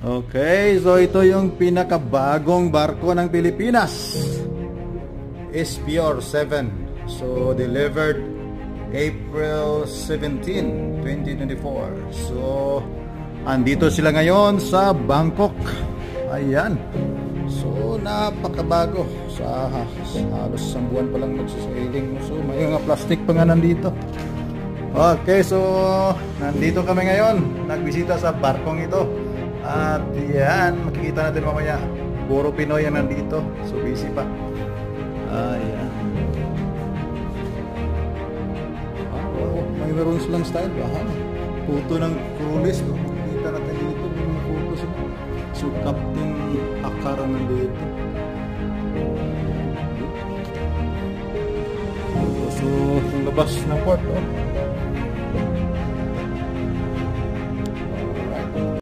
Okay, so ito yung pinakabagong barko ng Pilipinas, SPR 7. So delivered April 17, 2024. So andito sila ngayon sa Bangkok. Ayan. So napakabago. Sa halos isang buwan pa lang magsasailing. So may mga plastic pa nga nandito. Okay, so nandito kami ngayon. Nagbisita sa barkong ito. At yan, makikita natin mamaya. Puro Pinoy yan nandito. So busy pa. Ayan. May meron silang style. Puto ng cruise. Makikita natin dito. May mga puto sila. So Captain Akara nandito. So yung labas ng port.